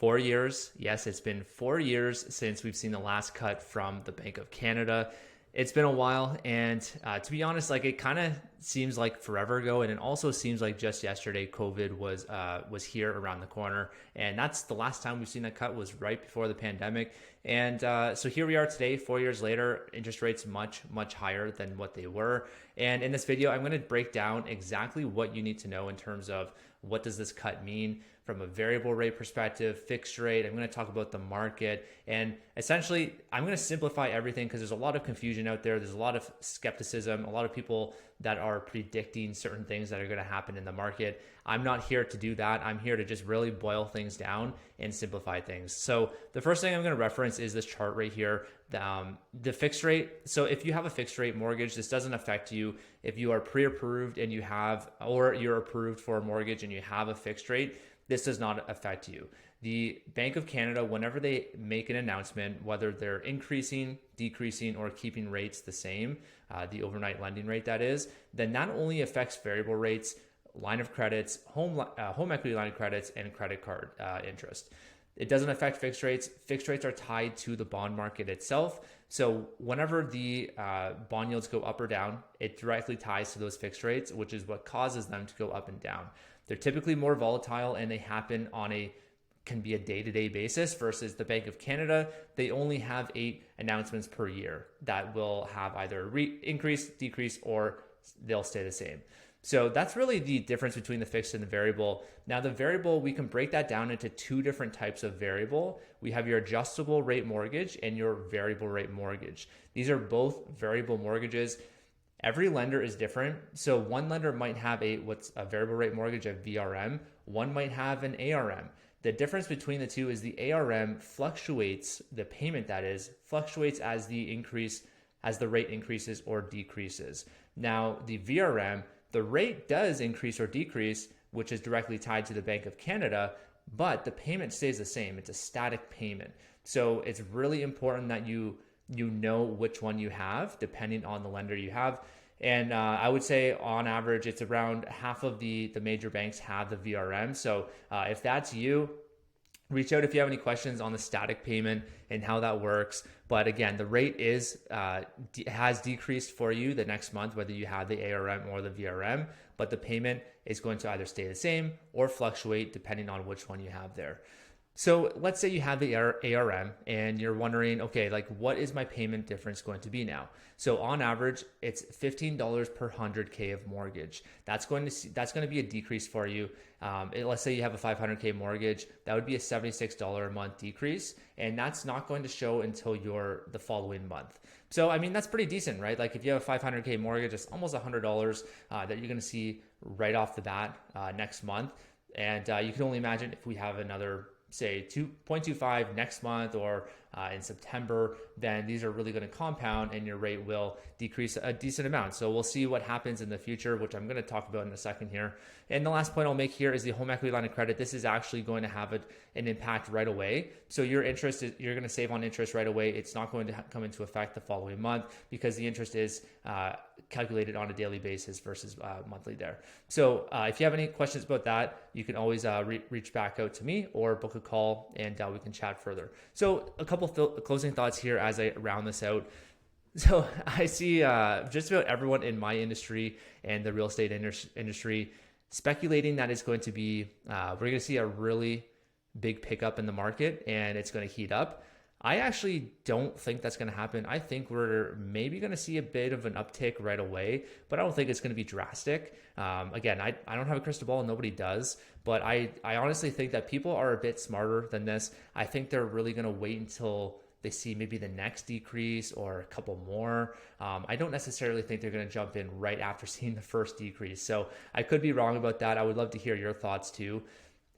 4 years. Yes, it's been 4 years since we've seen the last cut from the Bank of Canada. It's been a while, and to be honest, like it kind of seems like forever ago, and it also seems like just yesterday COVID was here around the corner, and that's the last time we've seen that cut was right before the pandemic. And so here we are today, 4 years later, interest rates much higher than what they were. And in this video, I'm going to break down exactly what you need to know in terms of what does this cut mean from a variable rate perspective, fixed rate. I'm going to talk about the market, and essentially I'm going to simplify everything because there's a lot of confusion out there. There's a lot of skepticism, a lot of people that are predicting certain things that are going to happen in the market. I'm not here to do that. I'm here to just really boil things down and simplify things. So the first thing I'm going to reference is this chart right here, the fixed rate. So if you have a fixed rate mortgage, this doesn't affect you. If you are pre-approved and you have, or you're approved for a mortgage and you have a fixed rate, this does not affect you. The Bank of Canada, whenever they make an announcement, whether they're increasing, decreasing, or keeping rates the same, the overnight lending rate that is, then that only affects variable rates, line of credits, home equity line of credits, and credit card interest. It doesn't affect fixed rates. Fixed rates are tied to the bond market itself. So whenever the bond yields go up or down, it directly ties to those fixed rates, which is what causes them to go up and down. They're typically more volatile, and they happen on can be a day-to-day basis versus the Bank of Canada. They only have 8 announcements per year that will have either increase, decrease, or they'll stay the same. So that's really the difference between the fixed and the variable. Now the variable, we can break that down into 2 different types of variable. We have your adjustable rate mortgage and your variable rate mortgage. These are both variable mortgages. Every lender is different. So one lender might have what's a variable rate mortgage, a VRM. One might have an ARM. The difference between the two is the ARM fluctuates, the payment that is, fluctuates as the rate increases or decreases. Now the VRM, the rate does increase or decrease, which is directly tied to the Bank of Canada, but the payment stays the same. It's a static payment. So it's really important that you know which one you have depending on the lender you have. And I would say on average, it's around half of the major banks have the VRM. So if that's you, reach out if you have any questions on the static payment and how that works. But again, the rate has decreased for you the next month, whether you have the ARM or the VRM, but the payment is going to either stay the same or fluctuate depending on which one you have there. So let's say you have the ARM and you're wondering, okay, like what is my payment difference going to be now? So on average, it's $15 per 100K of mortgage. That's going to be a decrease for you. Let's say you have a 500K mortgage, that would be a $76 a month decrease, and that's not going to show until the following month. So I mean, that's pretty decent, right? Like if you have a 500K mortgage, it's almost $100 that you're going to see right off the bat next month. And you can only imagine if we have another, say 2.25 next month or in September, then these are really going to compound and your rate will decrease a decent amount. So we'll see what happens in the future, which I'm going to talk about in a second here. And the last point I'll make here is the home equity line of credit. This is actually going to have an impact right away. So your interest you're going to save on interest right away. It's not going to come into effect the following month because the interest is calculated on a daily basis versus monthly there. So if you have any questions about that, you can always reach back out to me or book a call and we can chat further. So a couple closing thoughts here as I round this out. So I see just about everyone in my industry and the real estate industry speculating that it's going to be, we're going to see a really big pickup in the market and it's going to heat up. I actually don't think that's going to happen. I think we're maybe going to see a bit of an uptick right away, but I don't think it's going to be drastic. Again, I don't have a crystal ball, nobody does, but I honestly think that people are a bit smarter than this. I think they're really going to wait until they see maybe the next decrease or a couple more. I don't necessarily think they're going to jump in right after seeing the first decrease. So I could be wrong about that. I would love to hear your thoughts too.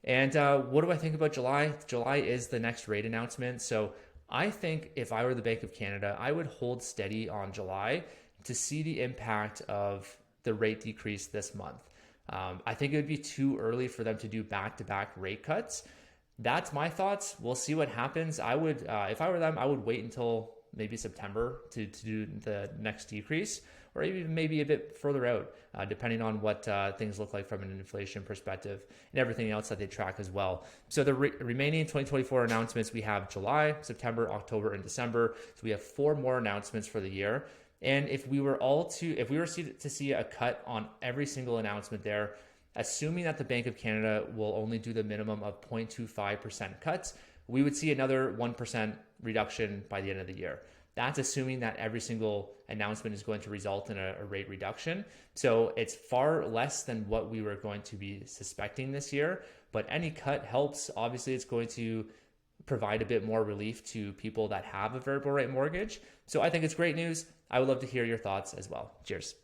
And what do I think about July? July is the next rate announcement. So I think if I were the Bank of Canada, I would hold steady on July to see the impact of the rate decrease this month. I think it would be too early for them to do back-to-back rate cuts. That's my thoughts. We'll see what happens. I would, if I were them, I would wait until maybe September to do the next decrease, or even maybe a bit further out, depending on what things look like from an inflation perspective and everything else that they track as well. So the remaining 2024 announcements, we have July, September, October, and December. So we have 4 more announcements for the year. And if we were to see a cut on every single announcement there, assuming that the Bank of Canada will only do the minimum of 0.25% cuts, we would see another 1% reduction by the end of the year. That's assuming that every single announcement is going to result in a rate reduction. So it's far less than what we were going to be suspecting this year, but any cut helps. Obviously, it's going to provide a bit more relief to people that have a variable rate mortgage. So I think it's great news. I would love to hear your thoughts as well. Cheers.